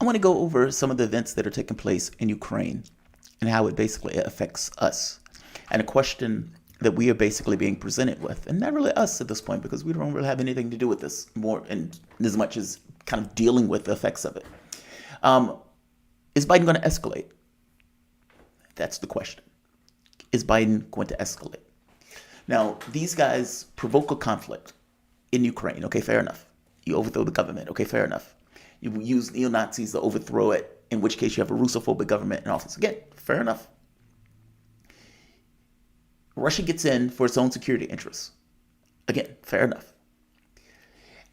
I want to go over some of the events that are taking place in Ukraine and how it basically affects us. And a question that we are basically being presented with, and not really us at this point because we don't really have anything to do with this more, and as much as kind of dealing with the effects of it. Is Biden going to escalate? That's the question. Is Biden going to escalate? Now, these guys provoke a conflict in Ukraine. Okay, fair enough. You overthrow the government. Okay, fair enough. You use neo-Nazis to overthrow it, in which case you have a Russophobic government in office. Again, fair enough. Russia gets in for its own security interests. Again, fair enough.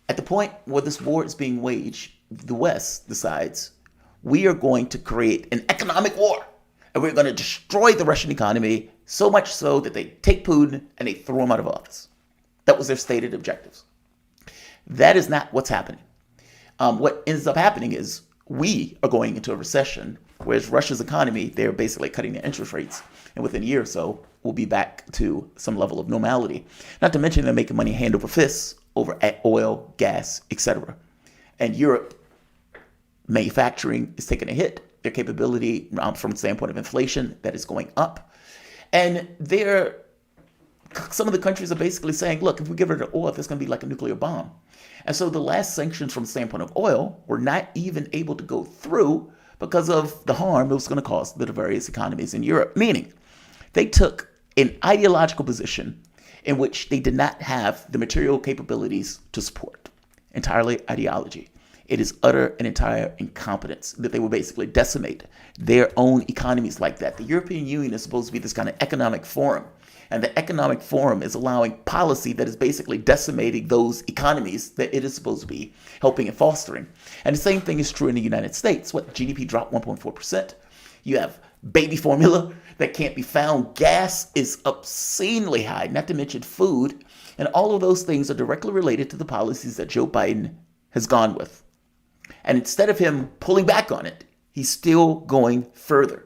At the point where this war is being waged, the West decides we are going to create an economic war. And we're going to destroy the Russian economy, so much so that they take Putin and they throw him out of office. That was their stated objectives. That is not what's happening. What ends up happening is we are going into a recession, whereas Russia's economy, they're basically cutting their interest rates. And within a year or so, we'll be back to some level of normality. Not to mention they're making money hand over fist over oil, gas, etc. And Europe, manufacturing is taking a hit. Their capability from the standpoint of inflation, that is going up. And some of the countries are basically saying, look, if we give her the oil, it's going to be like a nuclear bomb. And so the last sanctions from the standpoint of oil were not even able to go through because of the harm it was going to cause the various economies in Europe. Meaning, they took an ideological position in which they did not have the material capabilities to support. Entirely ideology. It is utter and entire incompetence that they will basically decimate their own economies like that. The European Union is supposed to be this kind of economic forum. And the economic forum is allowing policy that is basically decimating those economies that it is supposed to be helping and fostering. And the same thing is true in the United States. What, GDP dropped 1.4%. You have baby formula that can't be found. Gas is obscenely high, not to mention food. And all of those things are directly related to the policies that Joe Biden has gone with. And instead of him pulling back on it, he's still going further.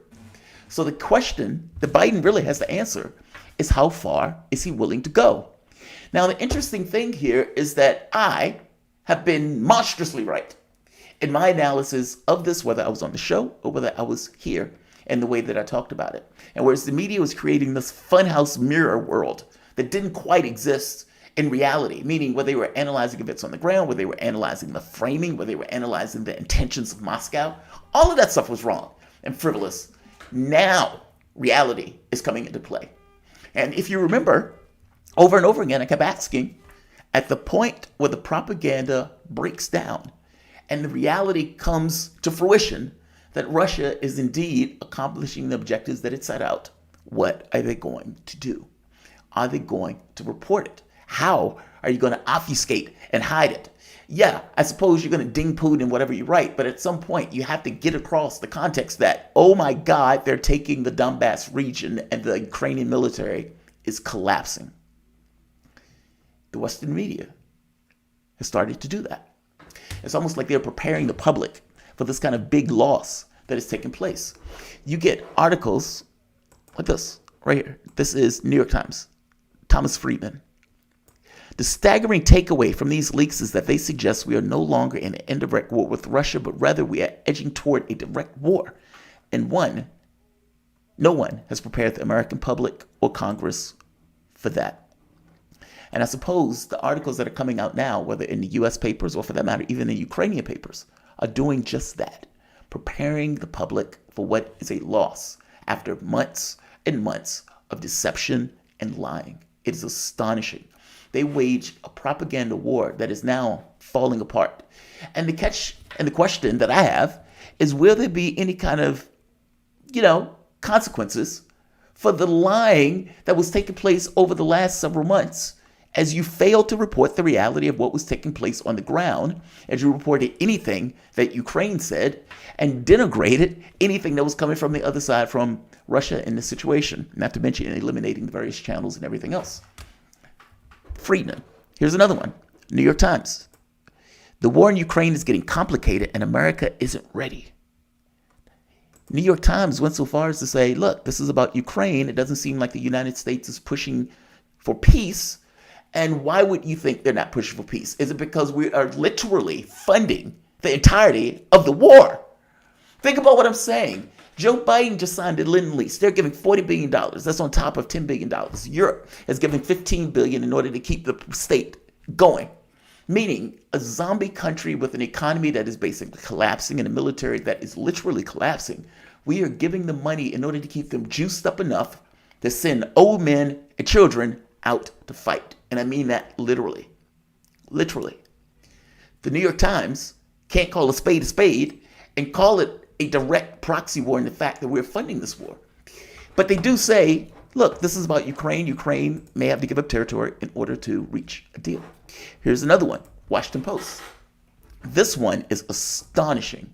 So the question that Biden really has to answer is how far is he willing to go? Now, the interesting thing here is that I have been monstrously right in my analysis of this, whether I was on the show or whether I was here and the way that I talked about it. And whereas the media was creating this funhouse mirror world that didn't quite exist in reality, meaning where they were analyzing events on the ground, where they were analyzing the framing, where they were analyzing the intentions of Moscow, all of that stuff was wrong and frivolous. Now, reality is coming into play. And if you remember, over and over again, I kept asking, at the point where the propaganda breaks down and the reality comes to fruition that Russia is indeed accomplishing the objectives that it set out, what are they going to do? Are they going to report it? How are you going to obfuscate and hide it? Yeah, I suppose you're going to ding Putin whatever you write, but at some point you have to get across the context that, oh my God, they're taking the Donbass region and the Ukrainian military is collapsing. The Western media has started to do that. It's almost like they're preparing the public for this kind of big loss that is taking place. You get articles like this right here. This is New York Times, Thomas Friedman. The staggering takeaway from these leaks is that they suggest we are no longer in an indirect war with Russia, but rather we are edging toward a direct war. And no one has prepared the American public or Congress for that. And I suppose the articles that are coming out now, whether in the US papers or for that matter, even in Ukrainian papers, are doing just that, preparing the public for what is a loss after months and months of deception and lying. It is astonishing. They wage a propaganda war that is now falling apart. And the question that I have is, will there be any kind of, consequences for the lying that was taking place over the last several months as you failed to report the reality of what was taking place on the ground, as you reported anything that Ukraine said and denigrated anything that was coming from the other side from Russia in this situation, not to mention eliminating the various channels and everything else. Friedman. Here's another one. New York Times. The war in Ukraine is getting complicated and America isn't ready. New York Times went so far as to say, look, this is about Ukraine. It doesn't seem like the United States is pushing for peace. And why would you think they're not pushing for peace? Is it because we are literally funding the entirety of the war? Think about what I'm saying. Joe Biden just signed a Lend-Lease. They're giving $40 billion. That's on top of $10 billion. Europe is giving $15 billion in order to keep the state going. Meaning a zombie country with an economy that is basically collapsing and a military that is literally collapsing. We are giving them money in order to keep them juiced up enough to send old men and children out to fight. And I mean that literally. Literally. The New York Times can't call a spade and call it a direct proxy war in the fact that we're funding this war. But they do say, look, this is about Ukraine. Ukraine may have to give up territory in order to reach a deal. Here's another one, Washington Post. This one is astonishing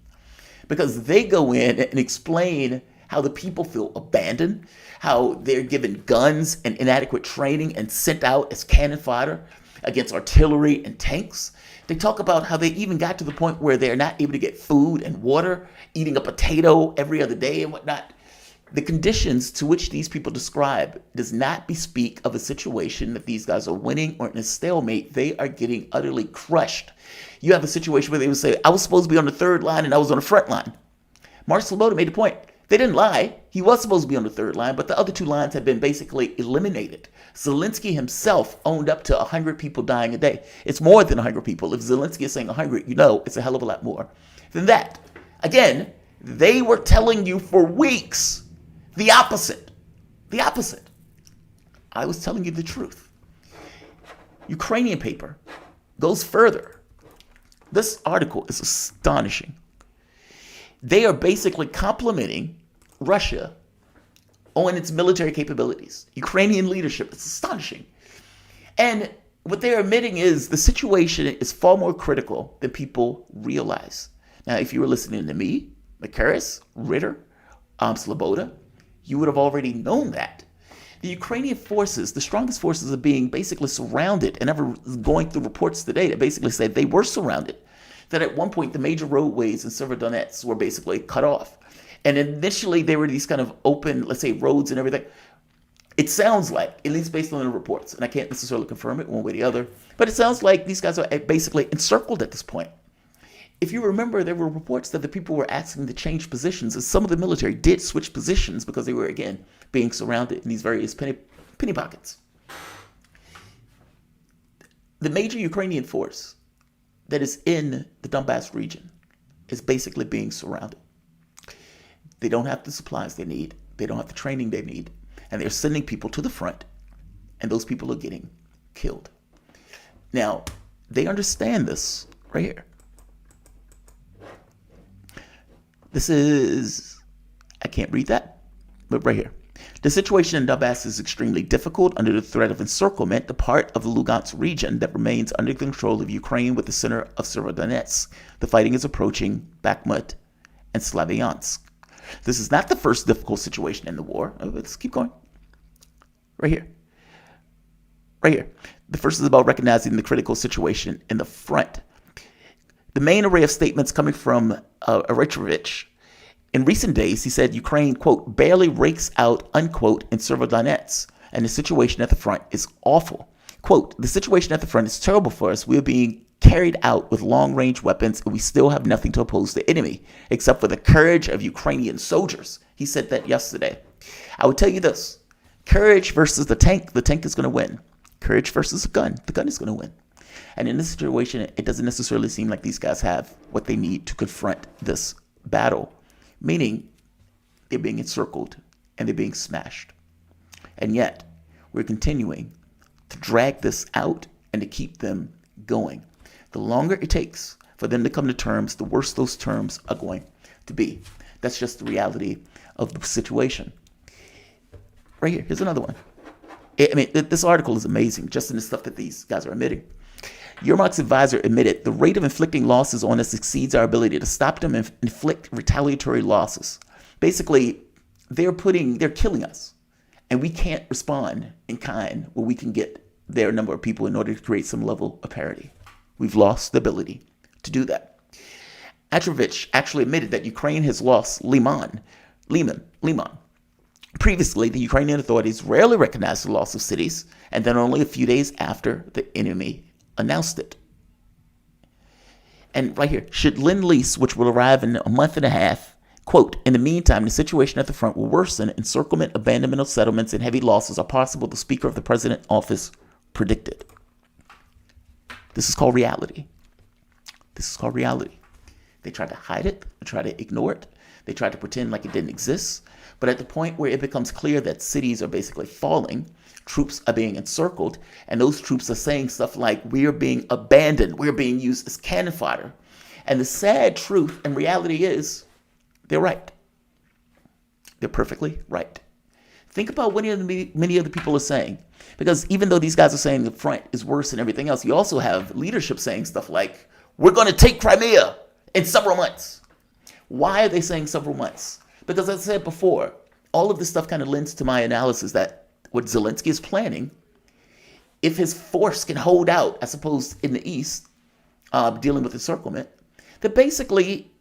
because they go in and explain how the people feel abandoned, how they're given guns and inadequate training and sent out as cannon fodder against artillery and tanks. They talk about how they even got to the point where they're not able to get food and water, eating a potato every other day and whatnot. The conditions to which these people describe does not bespeak of a situation that these guys are winning or in a stalemate. They are getting utterly crushed. You have a situation where they would say, I was supposed to be on the third line and I was on the front line. Mark Sloboda made the point. They didn't lie. He was supposed to be on the third line, but the other two lines had been basically eliminated. Zelensky himself owned up to 100 people dying a day. It's more than 100 people. If Zelensky is saying 100, you know it's a hell of a lot more than that. Again, they were telling you for weeks the opposite. The opposite. I was telling you the truth. Ukrainian paper goes further. This article is astonishing. They are basically complimenting Russia on its military capabilities. Ukrainian leadership, it's astonishing. And what they're admitting is the situation is far more critical than people realize. Now, if you were listening to me, Makaris, Ritter, Sloboda, you would have already known that. The Ukrainian forces, the strongest forces, are being basically surrounded. And ever going through reports today that basically said they were surrounded. That at one point the major roadways in Severodonetsk were basically cut off. And initially there were these kind of open, let's say, roads and everything. It sounds like, at least based on the reports, and I can't necessarily confirm it one way or the other, but it sounds like these guys are basically encircled at this point. If you remember, there were reports that the people were asking to change positions, and some of the military did switch positions because they were, again, being surrounded in these various penny pockets. The major Ukrainian force that is in the Donbass region is basically being surrounded. They don't have the supplies they need. They don't have the training they need. And they're sending people to the front, and those people are getting killed. Now, they understand this right here. This is, I can't read that, but right here. The situation in Donbass is extremely difficult under the threat of encirclement, the part of the Lugansk region that remains under the control of Ukraine with the center of Severodonetsk. The fighting is approaching Bakhmut and Slavyansk. This is not the first difficult situation in the war. Let's keep going. Right here. Right here. The first is about recognizing the critical situation in the front. The main array of statements coming from Arechevich. In recent days, he said Ukraine, quote, barely rakes out, unquote, in Severodonetsk, and the situation at the front is awful. Quote, the situation at the front is terrible for us. We are being carried out with long-range weapons, and we still have nothing to oppose the enemy, except for the courage of Ukrainian soldiers. He said that yesterday. I would tell you this. Courage versus the tank is going to win. Courage versus the gun is going to win. And in this situation, it doesn't necessarily seem like these guys have what they need to confront this battle. Meaning, they're being encircled and they're being smashed. And yet, we're continuing to drag this out and to keep them going. The longer it takes for them to come to terms, the worse those terms are going to be. That's just the reality of the situation. Right here, here's another one. I mean, this article is amazing, just in the stuff that these guys are admitting. Yermak's advisor admitted the rate of inflicting losses on us exceeds our ability to stop them and inflict retaliatory losses. Basically, they're killing us, and we can't respond in kind where we can get their number of people in order to create some level of parity. We've lost the ability to do that. Atrovich actually admitted that Ukraine has lost Liman. Previously, the Ukrainian authorities rarely recognized the loss of cities, and then only a few days after the enemy announced it. And right here, should Lend-Lease, which will arrive in a month and a half, Quote, in the meantime, the situation at the front will worsen. Encirclement, abandonment of settlements, and heavy losses are possible, the Speaker of the President's office predicted. This is called reality. This is called reality. They tried to hide it. They tried to ignore it. They tried to pretend like it didn't exist. But at the point where it becomes clear that cities are basically falling, troops are being encircled, and those troops are saying stuff like, we are being abandoned, we're being used as cannon fodder. And the sad truth and reality is, they're right. They're perfectly right. Think about what many other people are saying. Because even though these guys are saying the front is worse than everything else, you also have leadership saying stuff like, we're going to take Crimea in several months. Why are they saying several months? Because as I said before, all of this stuff kind of lends to my analysis that what Zelensky is planning, if his force can hold out, I suppose, in the East, dealing with encirclement, that basically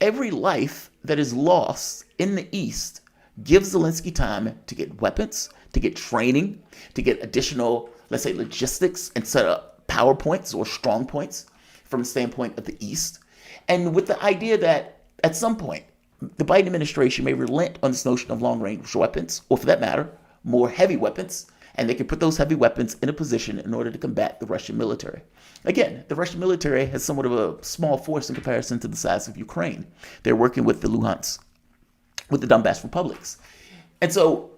every life that is lost in the East gives Zelensky time to get weapons, to get training, to get additional, let's say, logistics and set up power points or strong points from the standpoint of the East. And with the idea that at some point, the Biden administration may relent on this notion of long-range weapons, or for that matter, more heavy weapons, and they can put those heavy weapons in a position in order to combat the Russian military. Again, the Russian military has somewhat of a small force in comparison to the size of Ukraine. They're working with the Luhansk, with the Donbass republics. And so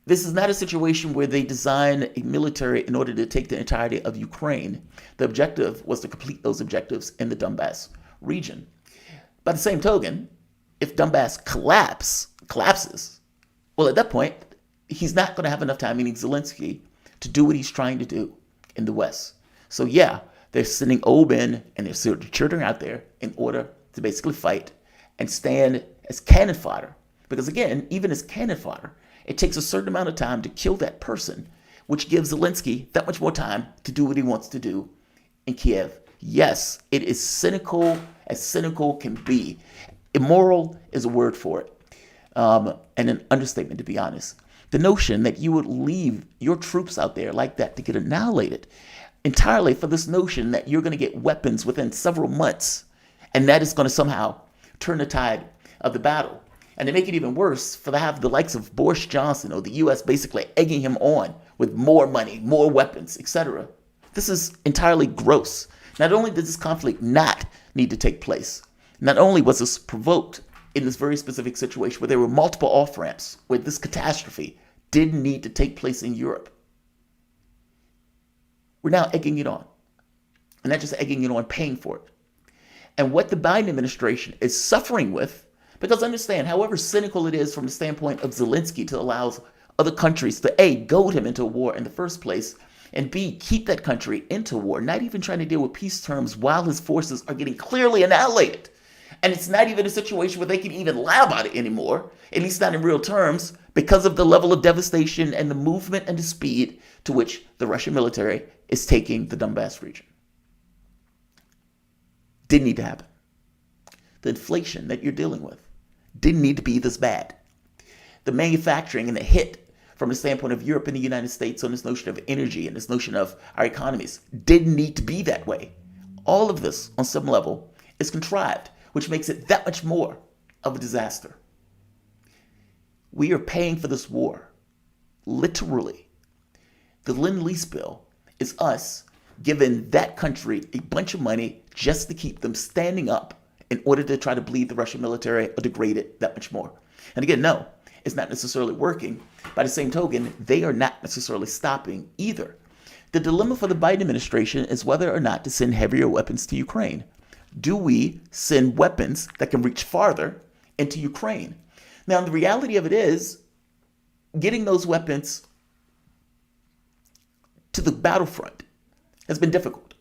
this is not a situation where they design a military in order to take the entirety of Ukraine. The objective was to complete those objectives in the Donbass region. By the same token, if Donbass collapses, well, at that point, he's not going to have enough time, meaning Zelensky, to do what he's trying to do in the West. So yeah, they're sending Oban and they're children out there in order to basically fight and stand as cannon fodder. Because again, even as cannon fodder, it takes a certain amount of time to kill that person, which gives Zelensky that much more time to do what he wants to do in Kiev. Yes, it is cynical as cynical can be. Immoral is a word for it, and an understatement, to be honest. The notion that you would leave your troops out there like that to get annihilated entirely for this notion that you're going to get weapons within several months, and that is going to somehow turn the tide of the battle. And to make it even worse, for to have the likes of Boris Johnson or the U.S. basically egging him on with more money, more weapons, etc. This is entirely gross. Not only does this conflict not need to take place, not only was this provoked in this very specific situation where there were multiple off-ramps, where this catastrophe didn't need to take place in Europe, we're now egging it on. And not just egging it on, paying for it. And what the Biden administration is suffering with, because understand, however cynical it is from the standpoint of Zelensky to allow other countries to A, goad him into a war in the first place, and B, keep that country into war, not even trying to deal with peace terms while his forces are getting clearly annihilated. And it's not even a situation where they can even lie about it anymore, at least not in real terms, because of the level of devastation and the movement and the speed to which the Russian military is taking the Donbass region. Didn't need to happen. The inflation that you're dealing with didn't need to be this bad. The manufacturing and the hit from the standpoint of Europe and the United States on this notion of energy and this notion of our economies didn't need to be that way. All of this, on some level, is contrived, which makes it that much more of a disaster. We are paying for this war, literally. The Lend-Lease bill is us giving that country a bunch of money just to keep them standing up in order to try to bleed the Russian military or degrade it that much more. And again, no, it's not necessarily working. By the same token, they are not necessarily stopping either. The dilemma for the Biden administration is whether or not to send heavier weapons to Ukraine. Do we send weapons that can reach farther into Ukraine? Now, the reality of it is, getting those weapons to the battlefront has been difficult.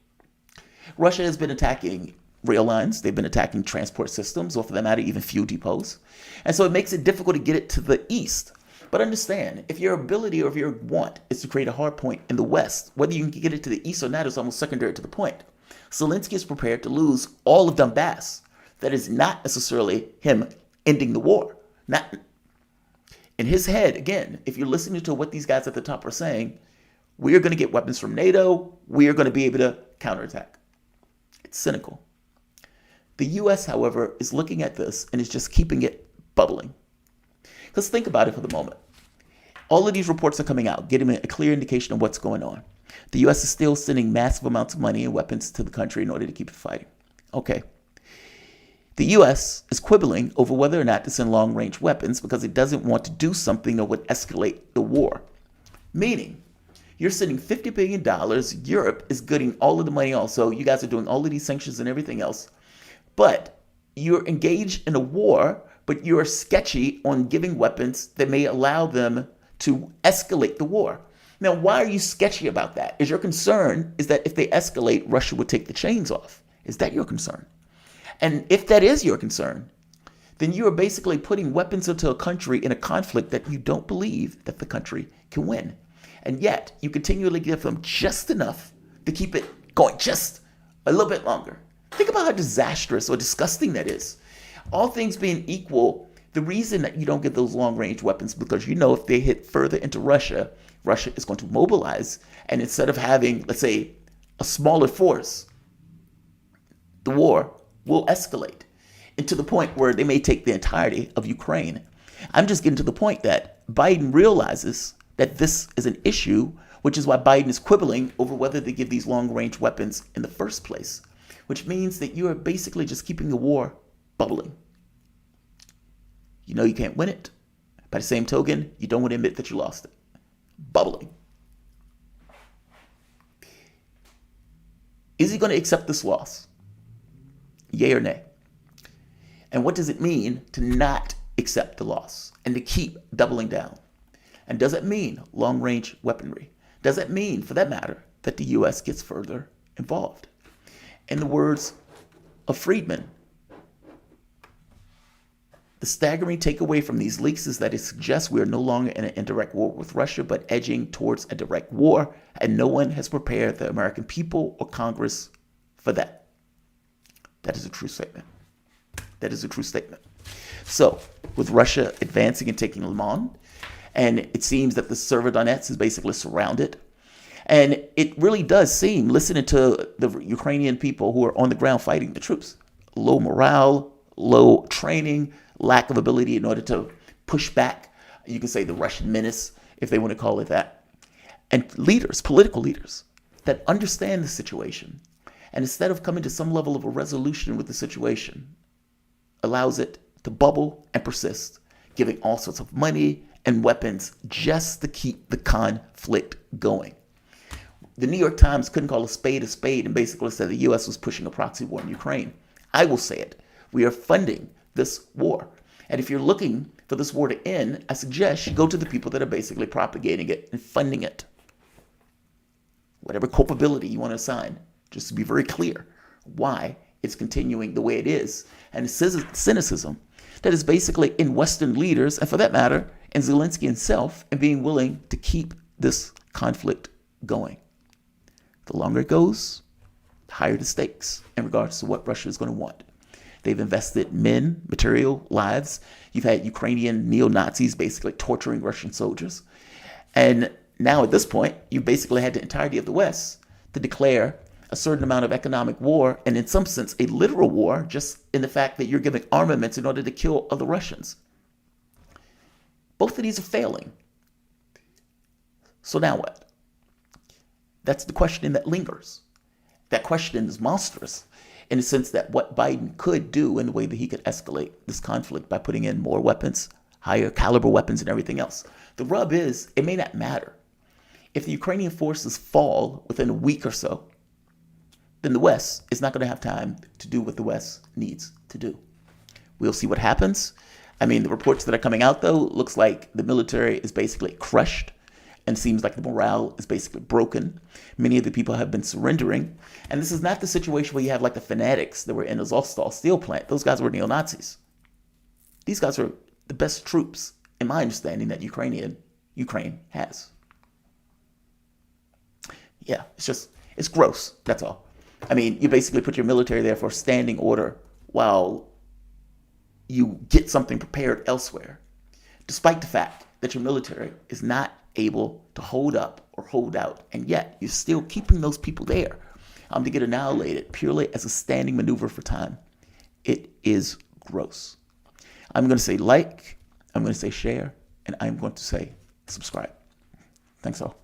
Russia has been attacking rail lines. They've been attacking transport systems, or for that matter, even fuel depots. And so it makes it difficult to get it to the east. But understand, if your ability or if your want is to create a hard point in the west, whether you can get it to the east or not is almost secondary to the point. Zelensky is prepared to lose all of Donbass. That is not necessarily him ending the war. Not in his head, again, if you're listening to what these guys at the top are saying, we are going to get weapons from NATO. We are going to be able to counterattack. It's cynical. The U.S., however, is looking at this and is just keeping it bubbling. Let's think about it for the moment. All of these reports are coming out, getting a clear indication of what's going on. The U.S. is still sending massive amounts of money and weapons to the country in order to keep it fighting. Okay. The U.S. is quibbling over whether or not to send long-range weapons because it doesn't want to do something that would escalate the war. Meaning, you're sending $50 billion. Europe is getting all of the money also. You guys are doing all of these sanctions and everything else. But you're engaged in a war, but you're sketchy on giving weapons that may allow them to escalate the war. Now, why are you sketchy about that? Is your concern is that if they escalate, Russia would take the chains off? Is that your concern? And if that is your concern, then you are basically putting weapons into a country in a conflict that you don't believe that the country can win. And yet, you continually give them just enough to keep it going just a little bit longer. Think about how disastrous or disgusting that is. All things being equal, the reason that you don't get those long-range weapons because you know if they hit further into Russia, Russia is going to mobilize. And instead of having, let's say, a smaller force, the war will escalate into the point where they may take the entirety of Ukraine. I'm just getting to the point that Biden realizes that this is an issue, which is why Biden is quibbling over whether to give these long-range weapons in the first place, which means that you are basically just keeping the war bubbling. You know you can't win it. By the same token, you don't want to admit that you lost it. Bubbling. Is he going to accept this loss? Yay or nay? And what does it mean to not accept the loss and to keep doubling down? And does it mean long-range weaponry? Does it mean, for that matter, that the U.S. gets further involved? In the words of Friedman, the staggering takeaway from these leaks is that it suggests we are no longer in an indirect war with Russia, but edging towards a direct war, and no one has prepared the American people or Congress for that. That is a true statement. That is a true statement. So, with Russia advancing and taking Le Mans, and it seems that the Severodonetsk is basically surrounded, and it really does seem, listening to the Ukrainian people who are on the ground fighting the troops, low morale, low training, lack of ability in order to push back, you can say the Russian menace, if they want to call it that, and leaders, political leaders, that understand the situation, and instead of coming to some level of a resolution with the situation, allows it to bubble and persist, giving all sorts of money and weapons just to keep the conflict going. The New York Times couldn't call a spade and basically said the U.S. was pushing a proxy war in Ukraine. I will say it. We are funding this war. And if you're looking for this war to end, I suggest you go to the people that are basically propagating it and funding it. Whatever culpability you want to assign, just to be very clear why it's continuing the way it is. And cynicism that is basically in Western leaders, and for that matter, in Zelensky himself, and being willing to keep this conflict going. The longer it goes, the higher the stakes in regards to what Russia is going to want. They've invested men, material, lives. You've had Ukrainian neo-Nazis basically torturing Russian soldiers. And now at this point, you've basically had the entirety of the West to declare a certain amount of economic war, and in some sense, a literal war, just in the fact that you're giving armaments in order to kill other Russians. Both of these are failing. So now what? That's the question that lingers. That question is monstrous in the sense that what Biden could do in the way that he could escalate this conflict by putting in more weapons, higher caliber weapons and everything else. The rub is, it may not matter. If the Ukrainian forces fall within a week or so, then the West is not going to have time to do what the West needs to do. We'll see what happens. I mean, the reports that are coming out, though, looks like the military is basically crushed and seems like the morale is basically broken. Many of the people have been surrendering. And this is not the situation where you have like the fanatics that were in the Azovstal steel plant. Those guys were neo-Nazis. These guys are the best troops, in my understanding, that Ukraine has. Yeah, it's gross. That's all. I mean, you basically put your military there for standing order while you get something prepared elsewhere, despite the fact that your military is not able to hold up or hold out, and yet you're still keeping those people there to get annihilated purely as a standing maneuver for time. is gross. I'm going to say like, I'm going to say share, and I'm going to say subscribe. Thanks all.